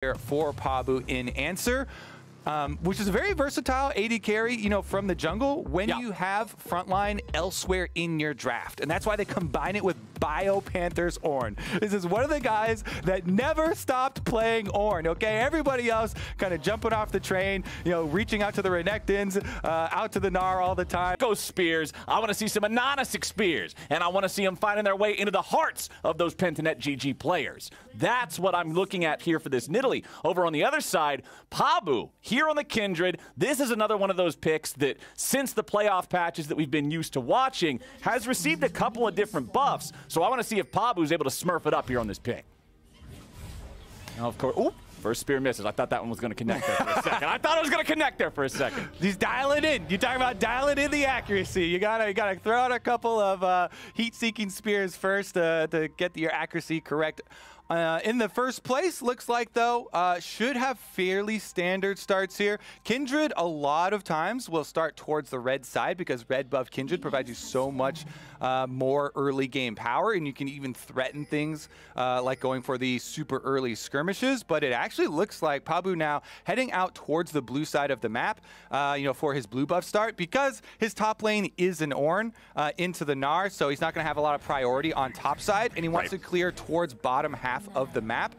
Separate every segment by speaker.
Speaker 1: for Pabu in answer. Which is a very versatile AD carry, you know, from the jungle when you have frontline elsewhere in your draft. And that's why they combine it with Bio Panthers Ornn. This is one of the guys that never stopped playing Ornn, okay? Everybody else kind of jumping off the train, you know, reaching out to the Renekton's, out to the Gnar all the time.
Speaker 2: Go Spears. I want to see some Anonymous Spears, and I want to see them finding their way into the hearts of those PENTANET GG players. That's what I'm looking at here for this Nidalee. Over on the other side, Pabu, here on the Kindred, this is another one of those picks that, since the playoff patches that we've been used to watching, has received a couple of different buffs. So I want to see if Pabu's able to smurf it up here on this pick. Now, of course, oop, first spear misses. I thought that one was going to connect there for a second. I thought it was going to connect there for a second.
Speaker 1: He's dialing in. You're talking about dialing in the accuracy. You gotta throw out a couple of heat-seeking spears first to get your accuracy correct. In the first place, looks like, though, should have fairly standard starts here. Kindred, a lot of times, will start towards the red side because red buff Kindred provides you so much more early game power, and you can even threaten things like going for the super early skirmishes. But it actually looks like Pabu now heading out towards the blue side of the map, you know, for his blue buff start, because his top lane is an Ornn into the Gnar, so he's not going to have a lot of priority on top side, and he wants to clear towards bottom half of the map.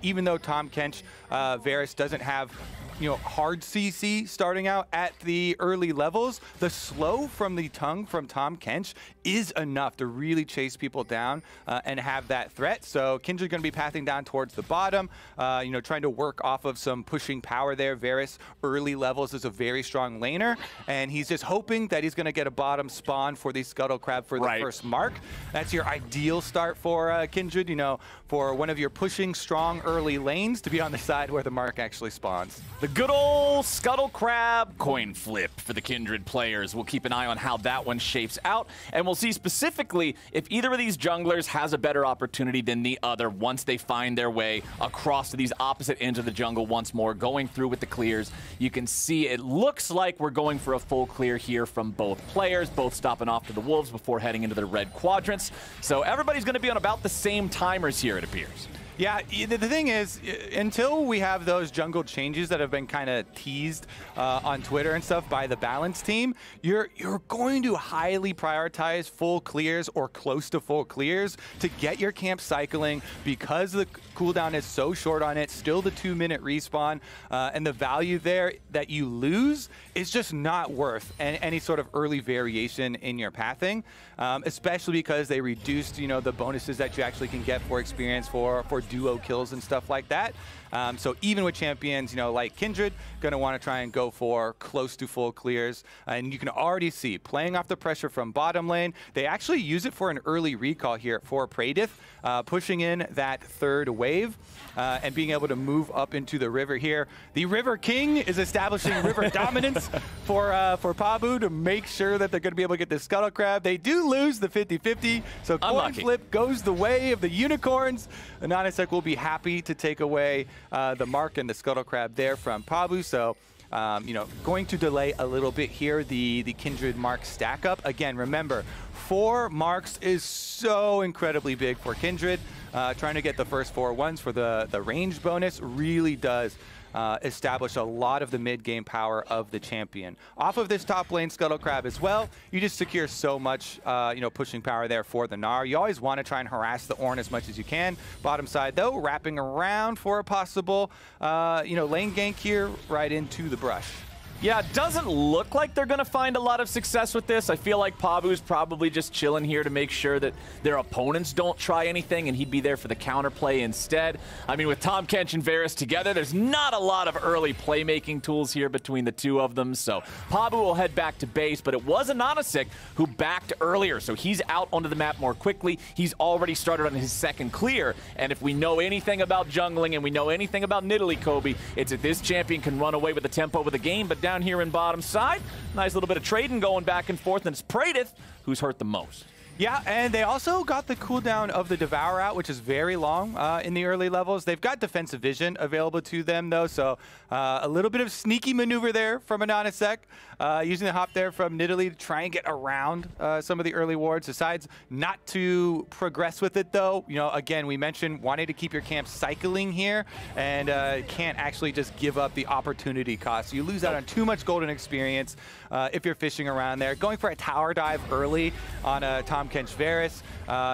Speaker 1: Even though Tahm Kench Varus doesn't have, you know, hard CC starting out at the early levels, the slow from the tongue from Tahm Kench is enough to really chase people down and have that threat. So Kindred's going to be pathing down towards the bottom, you know, trying to work off of some pushing power there. Varus, early levels, is a very strong laner, and he's just hoping that he's going to get a bottom spawn for the Scuttle Crab for the first mark. That's your ideal start for Kindred, you know, for one of your pushing strong early lanes to be on the side where the mark actually spawns.
Speaker 2: The good old Scuttle Crab coin flip for the Kindred players. We'll keep an eye on how that one shapes out, and we'll see specifically if either of these junglers has a better opportunity than the other once they find their way across to these opposite ends of the jungle once more, going through with the clears. You can see it looks like we're going for a full clear here from both players, both stopping off to the wolves before heading into their red quadrants. So everybody's going to be on about the same timers here, it appears.
Speaker 1: Yeah, the thing is, until we have those jungle changes that have been kind of teased on Twitter and stuff by the balance team, you're going to highly prioritize full clears or close to full clears to get your camp cycling, because the cooldown is so short on it, still the 2-minute respawn, and the value there that you lose is just not worth any sort of early variation in your pathing, especially because they reduced, you know, the bonuses that you actually can get for experience for duo kills and stuff like that. So even with champions, you know, like Kindred, going to want to try and go for close to full clears. And you can already see, playing off the pressure from bottom lane, they actually use it for an early recall here for Praedyth, pushing in that third wave and being able to move up into the river here. The River King is establishing river dominance for Pabu to make sure that they're going to be able to get the Scuttle Crab. They do lose the 50-50, so coin flip goes the way of the unicorns. Anonymous will be happy to take away the mark and the Scuttle Crab there from Pabu. So, you know, going to delay a little bit here the Kindred mark stack up. Again, remember, 4 marks is so incredibly big for Kindred. Trying to get the first 4 ones for the range bonus really does establish a lot of the mid-game power of the champion. Off of this top lane Scuttle Crab as well, you just secure so much, you know, pushing power there for the Gnar. You always want to try and harass the Ornn as much as you can. Bottom side, though, wrapping around for a possible, you know, lane gank here right into the brush.
Speaker 2: Yeah, it doesn't look like they're going to find a lot of success with this. I feel like Pabu's probably just chilling here to make sure that their opponents don't try anything, and he'd be there for the counterplay instead. I mean, with Tahm Kench and Varus together, there's not a lot of early playmaking tools here between the two of them, so Pabu will head back to base, but it was Anonymous who backed earlier, so he's out onto the map more quickly. He's already started on his second clear, and if we know anything about jungling and we know anything about Nidalee, Kobe, it's that this champion can run away with the tempo of the game, but down here in bottom side, nice little bit of trading going back and forth, and it's Praedyth who's hurt the most.
Speaker 1: Yeah, and they also got the cooldown of the Devour out, which is very long in the early levels. They've got defensive vision available to them, though, so a little bit of sneaky maneuver there from Anonasek, using the hop there from Nidalee to try and get around some of the early wards. Decides not to progress with it, though. You know, again, we mentioned wanting to keep your camp cycling here, and can't actually just give up the opportunity cost. So you lose out on too much golden experience if you're fishing around there. Going for a tower dive early on Tahm Kench Varus,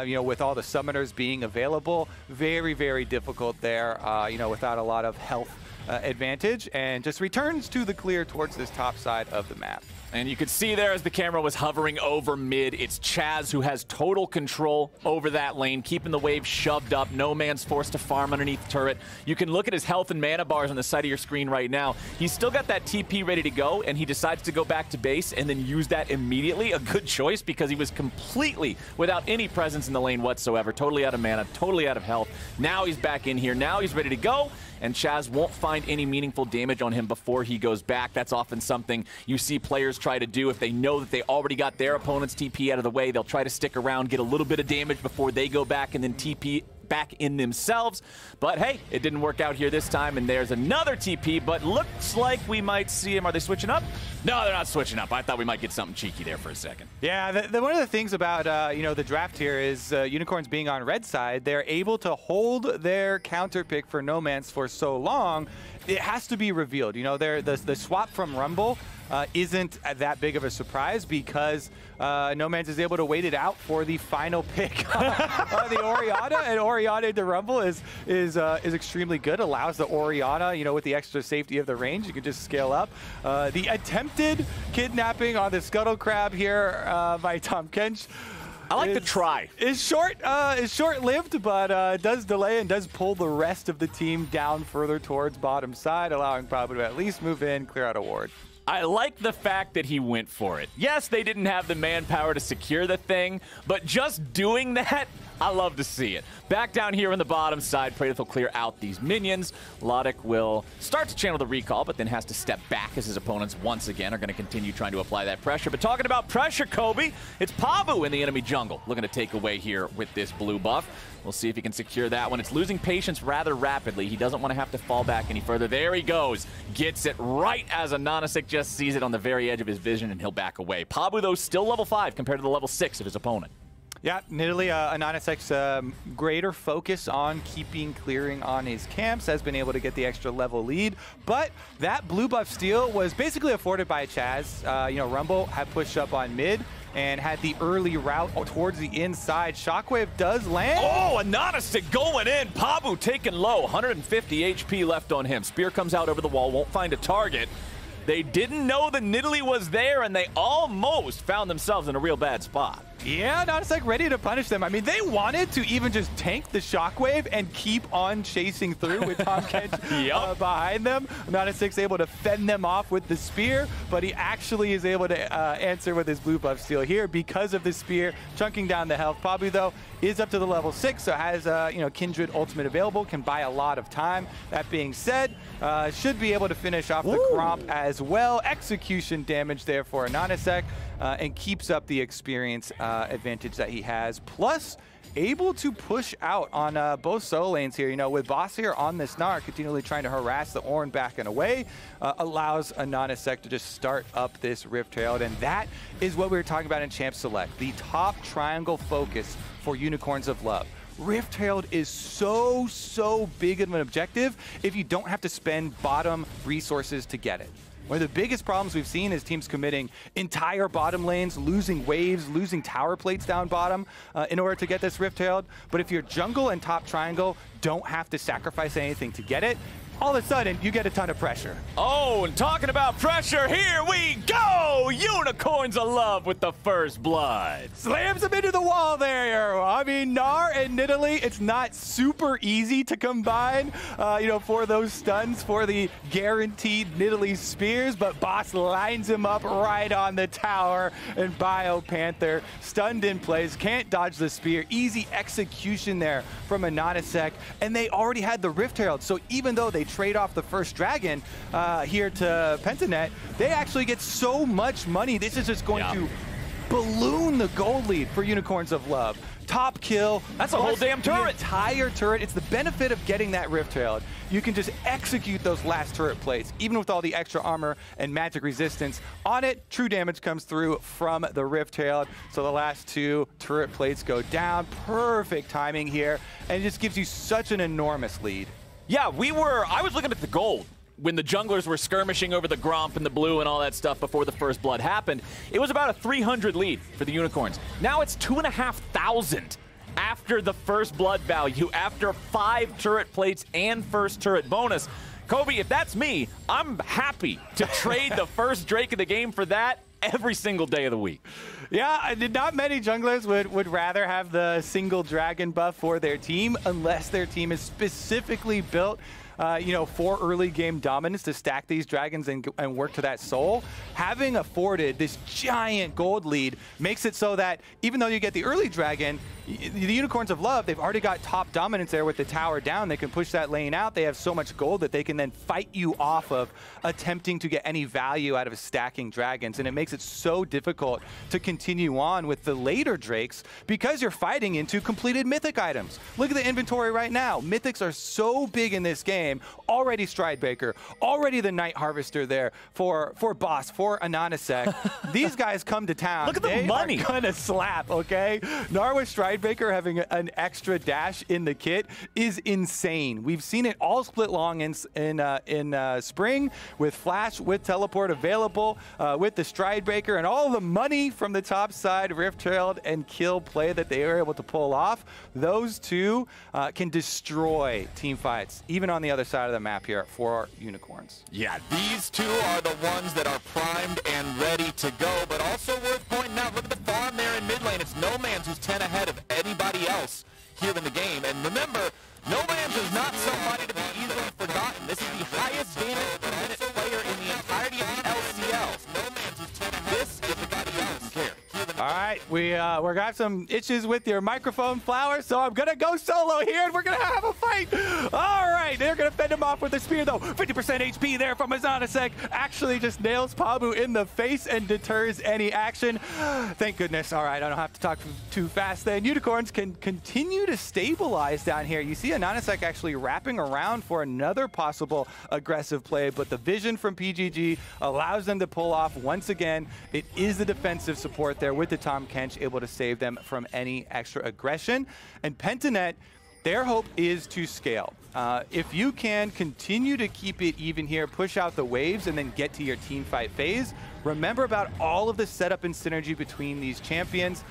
Speaker 1: you know, with all the summoners being available, very, very difficult there, you know, without a lot of health advantage, and just returns to the clear towards this top side of the map.
Speaker 2: And you could see there as the camera was hovering over mid, it's Chaz who has total control over that lane, keeping the wave shoved up. No man's forced to farm underneath turret. You can look at his health and mana bars on the side of your screen right now. He's still got that TP ready to go, and he decides to go back to base and then use that immediately. A good choice because he was completely without any presence in the lane whatsoever. Totally out of mana, totally out of health. Now he's back in here. Now he's ready to go, and Chaz won't find any meaningful damage on him before he goes back. That's often something you see players try to do. If they know that they already got their opponent's TP out of the way, they'll try to stick around, get a little bit of damage before they go back and then TP back in themselves. But hey, it didn't work out here this time, and there's another TP, but looks like we might see him. Are they switching up? No, they're not switching up. I thought we might get something cheeky there for a second.
Speaker 1: Yeah, one of the things about you know, the draft here is Unicorns being on red side, they're able to hold their counter pick for No Man's for so long, it has to be revealed. You know, the swap from Rumble isn't that big of a surprise because No Man's is able to wait it out for the final pick of the Orianna, and Orianna to Rumble is extremely good. Allows the Orianna, you know, with the extra safety of the range, you can just scale up. The attempted kidnapping on the Scuttle Crab here by Tahm Kench.
Speaker 2: I like the try.
Speaker 1: Is short-lived, but does delay and does pull the rest of the team down further towards bottom side, allowing Pablo to at least move in, clear out a ward.
Speaker 2: I like the fact that he went for it. Yes, they didn't have the manpower to secure the thing, but just doing that, I love to see it. Back down here on the bottom side, Praedyth will clear out these minions. Lodic will start to channel the recall, but then has to step back as his opponents once again are going to continue trying to apply that pressure. But talking about pressure, Kobe, it's Pabu in the enemy jungle looking to take away here with this blue buff. We'll see if he can secure that one. It's losing patience rather rapidly. He doesn't want to have to fall back any further. There he goes. Gets it right as Anonasek just sees it on the very edge of his vision, and he'll back away. Pabu, though, still level 5 compared to the level 6 of his opponent.
Speaker 1: Yeah, Nidalee, Anonasek's greater focus on clearing on his camps has been able to get the extra level lead, but that blue buff steal was basically afforded by Chaz. You know, Rumble had pushed up on mid and had the early route towards the inside. Shockwave does land.
Speaker 2: Oh, Anonasek going in. Pabu taken low, 150 HP left on him. Spear comes out over the wall, won't find a target. They didn't know the Nidalee was there, and they almost found themselves in a real bad spot.
Speaker 1: Yeah, Anonasek ready to punish them. I mean, they wanted to even just tank the Shockwave and keep on chasing through with Tahm Kench behind them. Anonasek's able to fend them off with the spear, but he actually is able to answer with his blue buff steal here because of the spear, chunking down the health. Pabu, though, is up to the level 6, so has you know, Kindred ultimate available, can buy a lot of time. That being said, should be able to finish off the Gromp as well. Execution damage there for Anonasek, and keeps up the experience advantage that he has, plus able to push out on both solo lanes here. You know, with Boss here on this Gnar, continually trying to harass the Ornn back and away, allows Anonasek to just start up this Rift Herald, and that is what we were talking about in Champ Select, the top triangle focus for Unicorns of Love. Rift Herald is so big of an objective if you don't have to spend bottom resources to get it. One of the biggest problems we've seen is teams committing entire bottom lanes, losing waves, losing tower plates down bottom in order to get this Rift Herald. But if your jungle and top triangle don't have to sacrifice anything to get it, all of a sudden, you get a ton of pressure.
Speaker 2: Oh, and talking about pressure, here we go! Unicorns of Love with the first blood.
Speaker 1: Slams him into the wall there. I mean, Gnar and Nidalee, it's not super easy to combine, you know, for those stuns, for the guaranteed Nidalee spears, but Boss lines him up right on the tower, and Bio Panther stunned in place, can't dodge the spear. Easy execution there from Anonasek, and they already had the Rift Herald, so even though they trade off the first dragon here to PENTANET, they actually get so much money. This is just going to balloon the gold lead for Unicorns of Love. Top kill.
Speaker 2: That's a whole damn turret.
Speaker 1: The entire turret. It's the benefit of getting that Rift Herald. You can just execute those last turret plates, even with all the extra armor and magic resistance on it. True damage comes through from the Rift Herald. So the last 2 turret plates go down. Perfect timing here, and it just gives you such an enormous lead.
Speaker 2: Yeah, I was looking at the gold when the junglers were skirmishing over the Gromp and the blue and all that stuff before the first blood happened. It was about a 300 lead for the Unicorns. Now it's 2,500 after the first blood value, after 5 turret plates and first turret bonus. Kobe, if that's me, I'm happy to trade the first Drake of the game for that every single day of the week.
Speaker 1: Yeah, not many junglers would rather have the single dragon buff for their team unless their team is specifically built for early game dominance to stack these dragons and work to that soul. Having afforded this giant gold lead makes it so that even though you get the early dragon, the Unicorns of Love, they've already got top dominance there with the tower down. They can push that lane out. They have so much gold that they can then fight you off of attempting to get any value out of stacking dragons. And it makes it so difficult to continue on with the later Drakes because you're fighting into completed mythic items. Look at the inventory right now. Mythics are so big in this game. Already Stridebreaker, already the Night Harvester there for Boss, for Ananasek. These guys come to town.
Speaker 2: Look at the money.
Speaker 1: They are gonna slap, okay? Gnar with Stridebreaker having an extra dash in the kit is insane. We've seen it all split long in spring with Flash, with Teleport available, with the Stridebreaker, and all the money from the top side, Rift Herald and kill play that they were able to pull off. Those two can destroy team fights, even on the other side of the map here for Unicorns.
Speaker 3: Yeah, these 2 are the ones that are primed and ready to go, but also worth pointing out, look at the farm there in mid lane. It's Nomans who's 10 ahead of anybody else here in the game. And remember, Nomans is not somebody to be easily forgotten. This is the highest damage per minute player in the entirety of the LCL. Nomans who's 10 ahead. This is the guy who doesn't care.
Speaker 1: All right, we got some issues with your microphone, Flower, so I'm gonna go solo here, and we're gonna have a fight. All right, they're gonna fend him off with a spear, though. 50% HP there from Azanasek. Actually just nails Pabu in the face and deters any action. Thank goodness. All right, I don't have to talk too fast then. Unicorns can continue to stabilize down here. You see Ananasek actually wrapping around for another possible aggressive play, but the vision from PGG allows them to pull off once again. It is the defensive support there with the Tom Kench able to save them from any extra aggression. And PENTANET, their hope is to scale. If you can continue to keep it even here, push out the waves, and then get to your team fight phase, remember about all of the setup and synergy between these champions,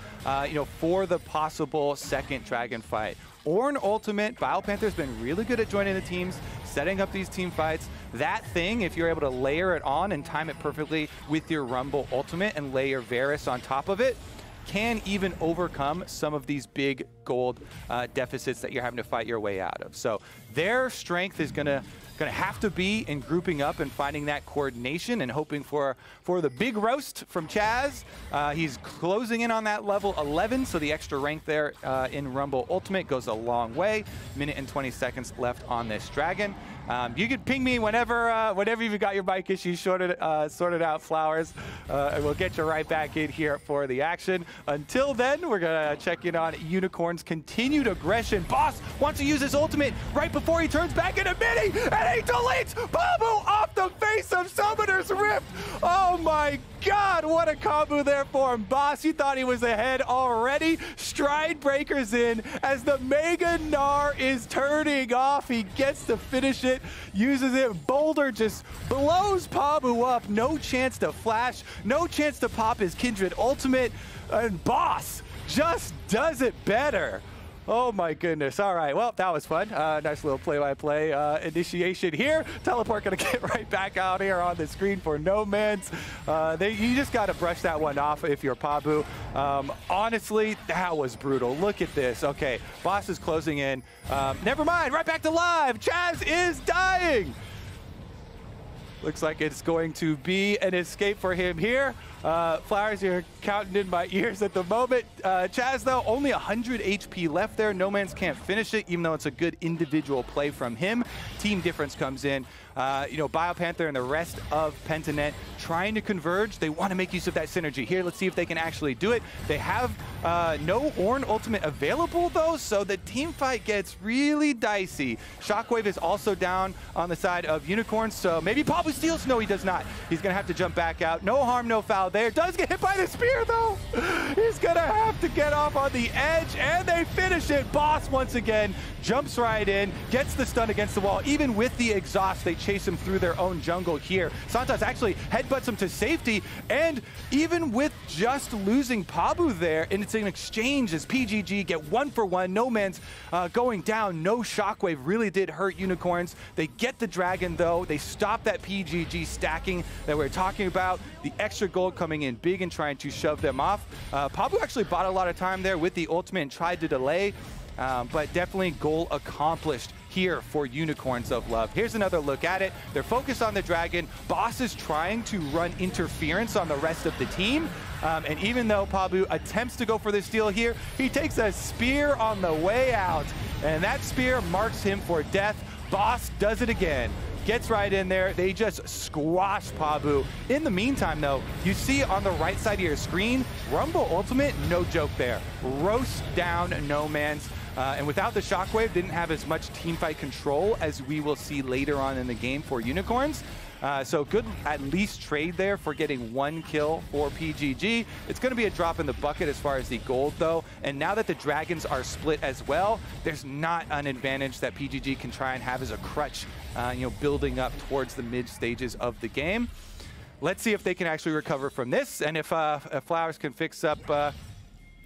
Speaker 1: for the possible second dragon fight. Ornn Ultimate, Biopanther's been really good at joining the teams, setting up these team fights. That thing, if you're able to layer it on and time it perfectly with your Rumble Ultimate and layer Varus on top of it, can even overcome some of these big gold deficits that you're having to fight your way out of. So their strength is gonna have to be in grouping up and finding that coordination and hoping for the big roast from Chaz. He's closing in on that level 11, so the extra rank there in Rumble Ultimate goes a long way. Minute and 20 seconds left on this dragon. You can ping me whenever you've got your mic issues sorted out, Flowers, and we'll get you right back in here for the action. Until then, we're gonna check in on Unicorn's continued aggression. Boss wants to use his ultimate right before he turns back into Mini, and he deletes Pabu off the face of Summoner's Rift. Oh my God, what a combo there for him. Boss, you thought he was ahead already. Stridebreaker's in as the Mega Gnar is turning off. He gets to finish it, uses it. Boulder just blows Pabu up. No chance to flash, no chance to pop his Kindred ultimate, and Boss just does it better. Oh my goodness. All right, well, that was fun. Nice little play-by-play initiation here. Teleport gonna get right back out here on the screen for Nomans. You just gotta brush that one off if you're Pabu. Honestly, that was brutal. Look at this. Okay, Boss is closing in. Never mind, right back to live. Chaz is dying. Looks like it's going to be an escape for him here. Flowers, you're counting in my ears at the moment. Chaz, though, only 100 HP left there. No Man's can't finish it, even though it's a good individual play from him. Team difference comes in. BioPanther and the rest of PENTANET trying to converge. They want to make use of that synergy. Here, let's see if they can actually do it. They have no Ornn ultimate available, though, so the team fight gets really dicey. Shockwave is also down on the side of Unicorn, so maybe Pabu steals. No, he does not. He's going to have to jump back out. No harm, no foul there. Does get hit by the spear, though. He's going to have to get off on the edge, and they finish it. Boss, once again, jumps right in, gets the stun against the wall. Even with the exhaust, they chase him through their own jungle here. Santos actually headbutts him to safety, and even with just losing Pabu there, and it's an exchange as PGG get 1-for-1. No Man's going down. No Shockwave really did hurt Unicorns. They get the dragon, though. They stop that PGG stacking that we we're talking about. The extra gold coming in big and trying to shove them off. Pabu actually bought a lot of time there with the ultimate and tried to delay, but definitely goal accomplished here for Unicorns of Love. Here's another look at it. They're focused on the dragon. Boss is trying to run interference on the rest of the team. And even though Pabu attempts to go for the steal here, he takes a spear on the way out. And that spear marks him for death. Boss does it again. Gets right in there. They just squash Pabu. In the meantime, though, you see on the right side of your screen, Rumble Ultimate, no joke there. Roast down No Man's. And without the Shockwave, didn't have as much teamfight control as we will see later on in the game for Unicorns. So good at least trade there for getting 1 kill for PGG. It's going to be a drop in the bucket as far as the gold, though. And now that the dragons are split as well, there's not an advantage that PGG can try and have as a crutch, building up towards the mid stages of the game. Let's see if they can actually recover from this, and if Flowers can fix up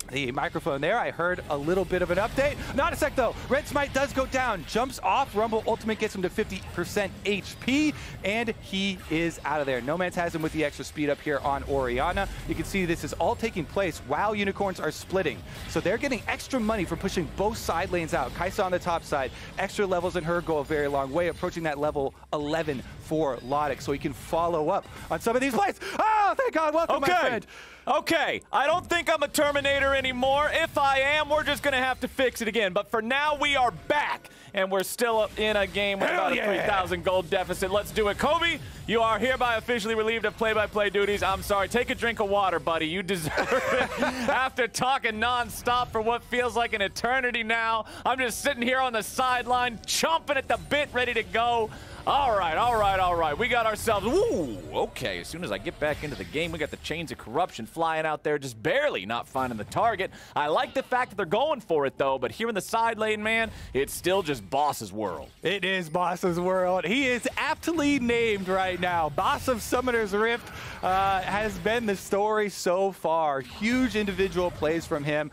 Speaker 1: the microphone there. I heard a little bit of an update. Not a sec, though. Red Smite does go down. Jumps off. Rumble Ultimate gets him to 50% HP, and he is out of there. No Man's has him with the extra speed up here on Orianna. You can see this is all taking place while Unicorns are splitting. So they're getting extra money for pushing both side lanes out. Kaisa on the top side. Extra levels in her go a very long way, approaching that level 11 for Logic, so he can follow up on some of these plays. Oh, thank God. Welcome, my friend.
Speaker 2: Okay, I don't think I'm a Terminator anymore. If I am, we're just going to have to fix it again. But for now, we are back, and we're still in a game with about a 3,000 gold deficit. Let's do it. Kobe, you are hereby officially relieved of play-by-play duties. I'm sorry. Take a drink of water, buddy. You deserve it. After talking nonstop for what feels like an eternity now, I'm just sitting here on the sideline, chomping at the bit, ready to go. All right, all right, all right. We got ourselves, ooh, okay. As soon as I get back into the game, we got the chains of corruption flying out there, just barely not finding the target. I like the fact that they're going for it, though, but here in the side lane, man, it's still just Boss's world.
Speaker 1: It is Boss's world. He is aptly named right now. Boss of Summoner's Rift has been the story so far. Huge individual plays from him,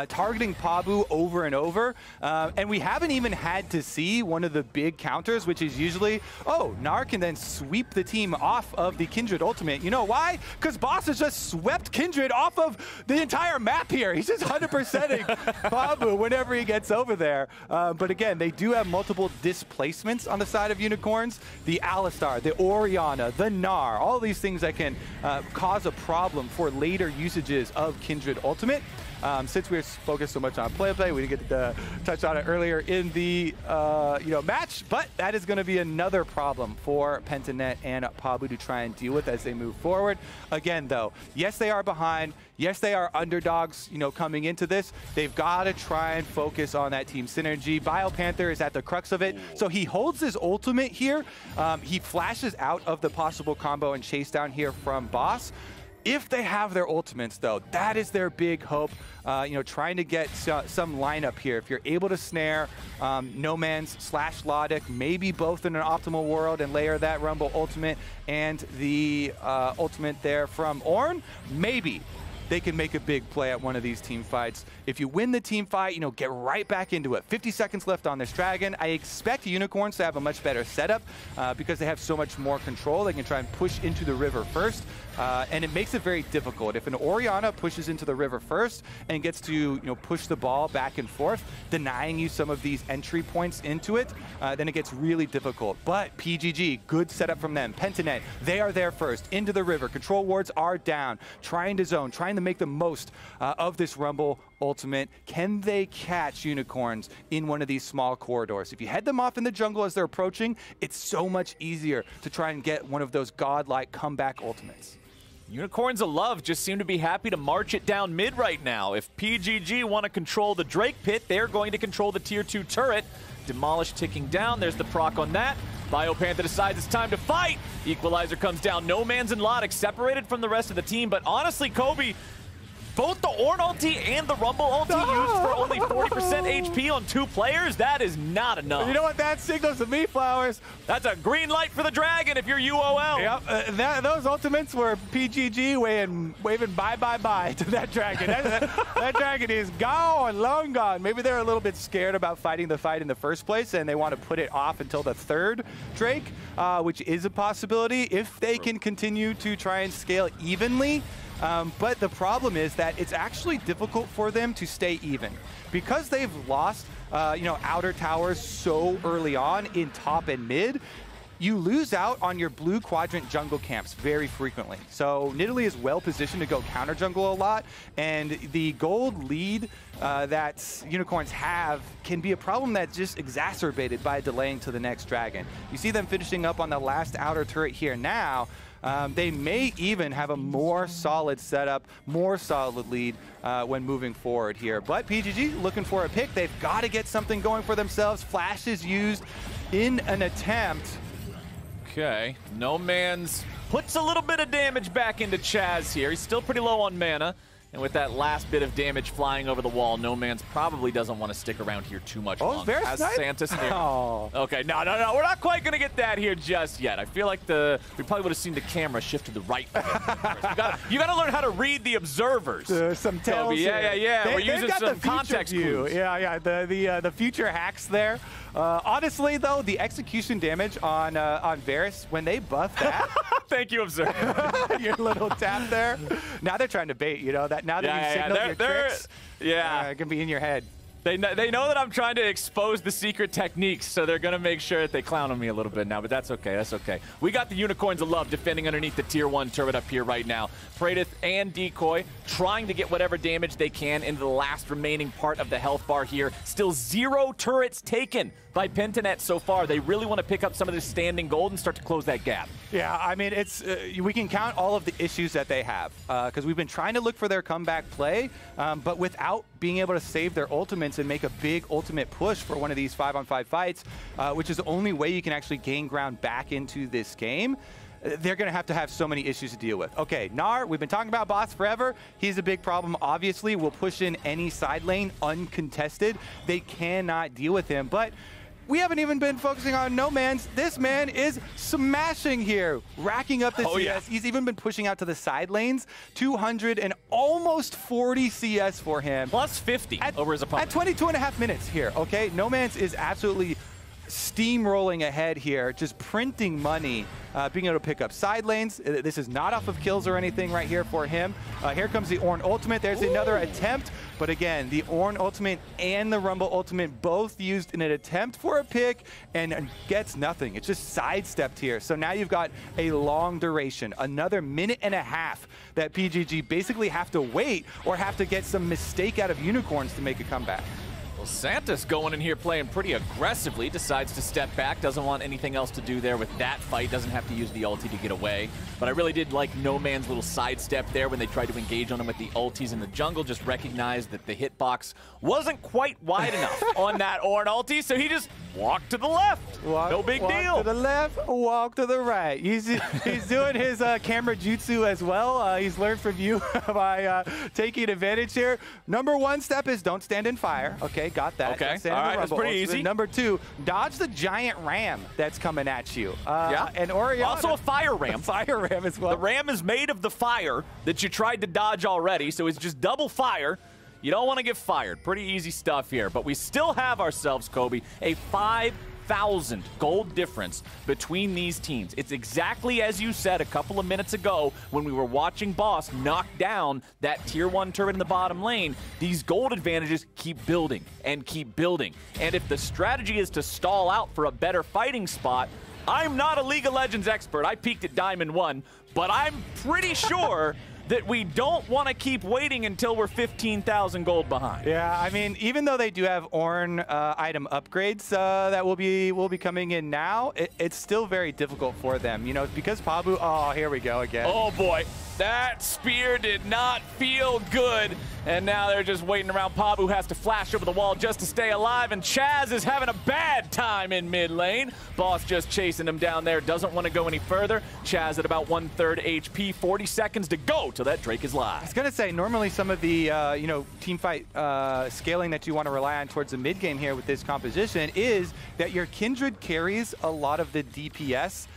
Speaker 1: targeting Pabu over and over. And we haven't even had to see one of the big counters, which is usually, oh, Gnar can then sweep the team off of the Kindred ultimate. You know why? Because Boss has just swept Kindred off of the entire map here. He's just 100%ing Pabu whenever he gets over there. But again, they do have multiple displacements on the side of Unicorns. The Alistar, the Orianna, the Gnar, all these things that can cause a problem for later usages of Kindred ultimate. Since we're focused so much on play-by-play, we didn't get to touch on it earlier in the match, but that is going to be another problem for PENTANET and Pabu to try and deal with as they move forward. Again, though, yes, they are behind. Yes, they are underdogs, coming into this. They've got to try and focus on that team synergy. BioPanther is at the crux of it. So he holds his ultimate here. He flashes out of the possible combo and chase down here from Boss. If they have their ultimates, though, that is their big hope. Trying to get some lineup here. If you're able to snare No Man's / Logic, maybe both in an optimal world, and layer that Rumble ultimate and the ultimate there from Ornn, maybe. they can make a big play at one of these team fights. If you win the team fight, get right back into it. 50 seconds left on this Dragon. I expect Unicorns to have a much better setup because they have so much more control. They can try and push into the river first, and it makes it very difficult. If an Orianna pushes into the river first and gets to push the ball back and forth, denying you some of these entry points into it, then it gets really difficult. But PGG, good setup from them. PENTANET, they are there first, into the river. Control wards are down, trying to zone, trying to make the most of this Rumble ultimate. Can they catch Unicorns in one of these small corridors? If you head them off in the jungle as they're approaching, it's so much easier to try and get one of those godlike comeback ultimates.
Speaker 2: Unicorns of Love just seem to be happy to march it down mid right now. If PGG want to control the Drake pit, they're going to control the tier 2 turret. Demolish ticking down. There's the proc on that. BioPantha decides it's time to fight. Equalizer comes down. No Man's and Lotic separated from the rest of the team. But honestly, Kobe, both the Ornn ulti and the Rumble ulti used for only 40% HP on 2 players? That is not enough.
Speaker 1: You know what that signals to me, Flowers?
Speaker 2: That's a green light for the Dragon if you're UOL.
Speaker 1: Yep, those ultimates were PGG waving bye-bye-bye to that Dragon. That Dragon is gone, long gone. Maybe they're a little bit scared about fighting the fight in the first place, and they want to put it off until the 3rd Drake, which is a possibility if they can continue to try and scale evenly. But the problem is that it's actually difficult for them to stay even because they've lost, outer towers so early on in top and mid. You lose out on your blue quadrant jungle camps very frequently. So Nidalee is well positioned to go counter jungle a lot, and the gold lead that Unicorns have can be a problem that's just exacerbated by delaying to the next Dragon. You see them finishing up on the last outer turret here now. They may even have a more solid setup, more solid lead when moving forward here. But PGG looking for a pick. They've got to get something going for themselves. Flash is used in an attempt.
Speaker 2: Okay, No Man's puts a little bit of damage back into Chaz here. He's still pretty low on mana. And with that last bit of damage flying over the wall, No Man's probably doesn't want to stick around here too much longer. Has Santis here.
Speaker 1: Oh.
Speaker 2: Okay, no. We're not quite going to get that here just yet. I feel like we probably would have seen the camera shift to the right. You got to learn how to read the observers.
Speaker 1: Some tells.
Speaker 2: Yeah. We're using some context clues.
Speaker 1: Yeah. The future hacks there. Honestly, though, the execution damage on Varus, when they buff that.
Speaker 2: Thank you, observer.
Speaker 1: Your little tap there. Now they're trying to bait, that now that you signaled your tricks, it can be in your head.
Speaker 2: They know that I'm trying to expose the secret techniques, so they're going to make sure that they clown on me a little bit now, but that's okay. That's okay. We got the Unicorns of Love defending underneath the tier 1 turret up here right now. Praedyth and Decoy trying to get whatever damage they can into the last remaining part of the health bar here. Still 0 turrets taken by PENTANET so far. They really want to pick up some of this standing gold and start to close that gap.
Speaker 1: Yeah, I mean, we can count all of the issues that they have because we've been trying to look for their comeback play, but without being able to save their ultimates and make a big ultimate push for one of these 5-on-5 fights, which is the only way you can actually gain ground back into this game. They're going to have so many issues to deal with. Okay, Gnar, we've been talking about boss forever. He's a big problem, obviously. We'll push in any side lane uncontested. They cannot deal with him, but we haven't even been focusing on No Man's. This man is smashing here, racking up the CS.
Speaker 2: Yeah.
Speaker 1: He's even been pushing out to the side lanes. 200 and almost 40 CS for him.
Speaker 2: Plus 50 over his opponent.
Speaker 1: At 22.5 minutes here, okay? No Man's is absolutely steamrolling ahead here, just printing money, being able to pick up side lanes. This is not off of kills or anything right here for him. Here comes the Ornn ultimate. There's another attempt, but again, the Ornn ultimate and the Rumble ultimate both used in an attempt for a pick and gets nothing. It's just sidestepped here. So now you've got a long duration, another minute and a half that PGG basically have to wait or have to get some mistake out of Unicorns to make a comeback.
Speaker 2: Well, Santis going in here playing pretty aggressively, decides to step back, doesn't want anything else to do there with that fight, doesn't have to use the ulti to get away. But I really did like No Man's little sidestep there when they tried to engage on him with the ultis in the jungle, just recognized that the hitbox wasn't quite wide enough on that Ornn ulti, so he just walk to the left. No big deal.
Speaker 1: Walk to the left, walk to the right. He's doing his camera jutsu as well. He's learned from you by taking advantage here. Number one step is don't stand in fire. Okay, got that.
Speaker 2: Okay, all right, that's pretty easy.
Speaker 1: Number two, dodge the giant ram that's coming at you.
Speaker 2: Yeah.
Speaker 1: And Oriana.
Speaker 2: Also a fire ram.
Speaker 1: Fire ram as well.
Speaker 2: The ram is made of the fire that you tried to dodge already, so it's just double fire. You don't want to get fired. Pretty easy stuff here. But we still have ourselves, Kobe, a 5,000 gold difference between these teams. It's exactly as you said a couple of minutes ago when we were watching Boss knock down that Tier 1 turret in the bottom lane. These gold advantages keep building and keep building. And if the strategy is to stall out for a better fighting spot, I'm not a League of Legends expert. I peaked at Diamond 1, but I'm pretty sure that we don't want to keep waiting until we're 15,000 gold behind.
Speaker 1: Yeah, I mean, even though they do have Ornn item upgrades that will be coming in now, it's still very difficult for them. You know, because Pabu, oh, here we go again.
Speaker 2: Oh boy, that spear did not feel good. And now they're just waiting around. Pabu has to flash over the wall just to stay alive, and Chaz is having a bad time in mid lane. Boss just chasing him down there, doesn't want to go any further. Chaz at about 1/3 HP, 40 seconds to go till that Drake is live.
Speaker 1: I was going to say, normally some of the, team fight scaling that you want to rely on towards the mid game here with this composition is that your Kindred carries a lot of the DPS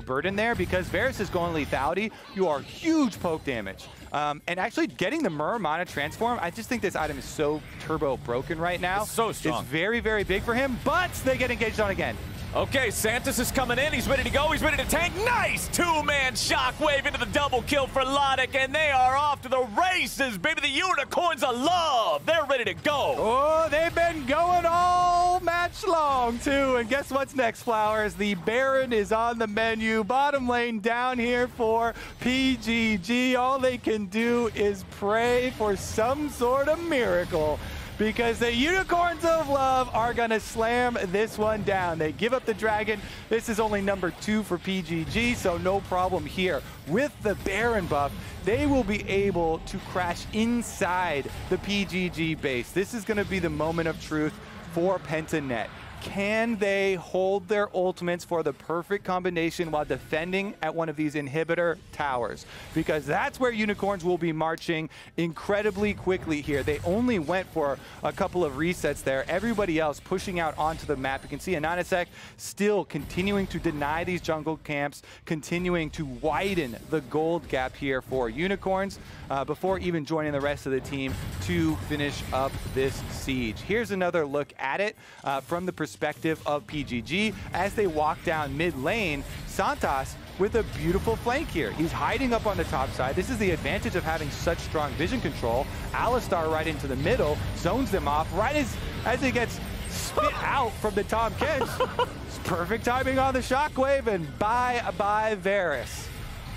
Speaker 1: burden there, because Varus is going lethality. You are huge poke damage. And actually getting the Muramana transform, I just think this item is so turbo broken right now.
Speaker 2: It's so strong.
Speaker 1: It's very, very big for him, but they get engaged on again.
Speaker 2: Okay, Santos is coming in. He's ready to go. He's ready to tank. Nice two-man shockwave into the double kill for Logic, and they are off to the races, baby. The Unicorns of Love. They're ready to go.
Speaker 1: Oh, they've been going all match long, too. And guess what's next, Flowers? The Baron is on the menu. Bottom lane down here for PGG. All they can do is pray for some sort of miracle, because the Unicorns of Love are going to slam this one down. They give up the Dragon. This is only number 2 for PGG, so no problem here. With the Baron buff, they will be able to crash inside the PGG base. This is going to be the moment of truth for PENTANET. Can they hold their ultimates for the perfect combination while defending at one of these inhibitor towers? Because that's where Unicorns will be marching incredibly quickly here. They only went for a couple of resets there. Everybody else pushing out onto the map. You can see Ananasek still continuing to deny these jungle camps, continuing to widen the gold gap here for Unicorns before even joining the rest of the team to finish up this siege. Here's another look at it from the perspective of PGG as they walk down mid lane. Santos with a beautiful flank here. He's hiding up on the top side. This is the advantage of having such strong vision control. Alistar right into the middle, zones them off right as he gets spit out from the Tom Kench. It's perfect timing on the shockwave, and bye-bye Varus.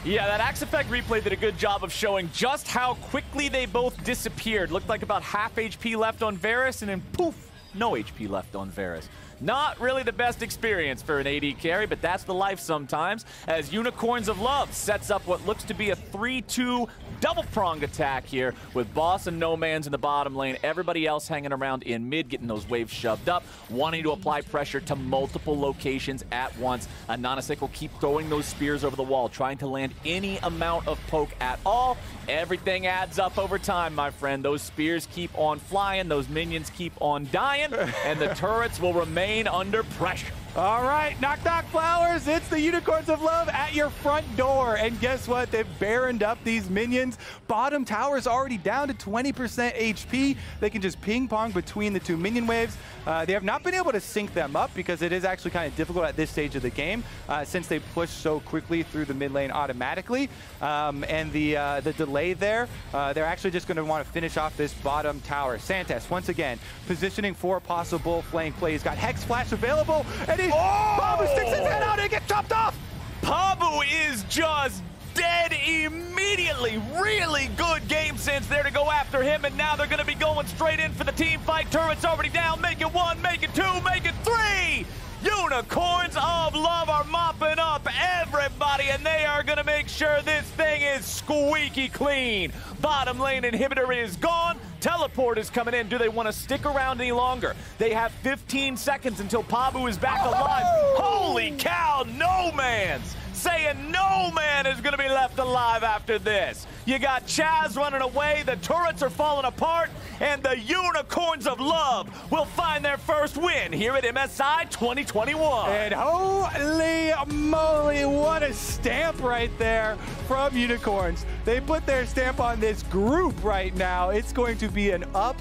Speaker 2: Yeah, that Axe Effect replay did a good job of showing just how quickly they both disappeared. Looked like about half HP left on Varus, and then poof, no HP left on Varus. Not really the best experience for an AD carry, but that's the life sometimes, as Unicorns of Love sets up what looks to be a 3-2 double-pronged attack here with Boss and No Man's in the bottom lane. Everybody else hanging around in mid, getting those waves shoved up, wanting to apply pressure to multiple locations at once. Ananasek will keep throwing those spears over the wall, trying to land any amount of poke at all. Everything adds up over time, my friend. Those spears keep on flying, those minions keep on dying, and the turrets will remain under pressure.
Speaker 1: All right, knock knock Flowers, it's the Unicorns of Love at your front door. And guess what? They've baroned up these minions. Bottom tower's already down to 20% HP. They can just ping pong between the two minion waves. They have not been able to sync them up because it is actually kind of difficult at this stage of the game since they push so quickly through the mid lane automatically. And the delay there, they're actually just going to want to finish off this bottom tower. Santos, once again, positioning for possible flank play. He's got Hex Flash available, and Pabu sticks his head out and gets chopped off!
Speaker 2: Pabu is just dead immediately. Really good game sense there to go after him, and now they're going to be going straight in for the team fight. Turret's already down. Make it 1, make it 2, make it 3! Unicorns of Love are mopping up everybody and they are going to make sure this thing is squeaky clean. Bottom lane inhibitor is gone. Teleport is coming in. Do they want to stick around any longer? They have 15 seconds until Pabu is back alive. Holy cow, no man's saying no man is going to be left alive after this. You got Chaz running away, the turrets are falling apart, and the Unicorns of Love will find their first win here at MSI 2021.
Speaker 1: And holy moly, what a stamp right there from Unicorns. They put their stamp on this group right now. It's going to be an up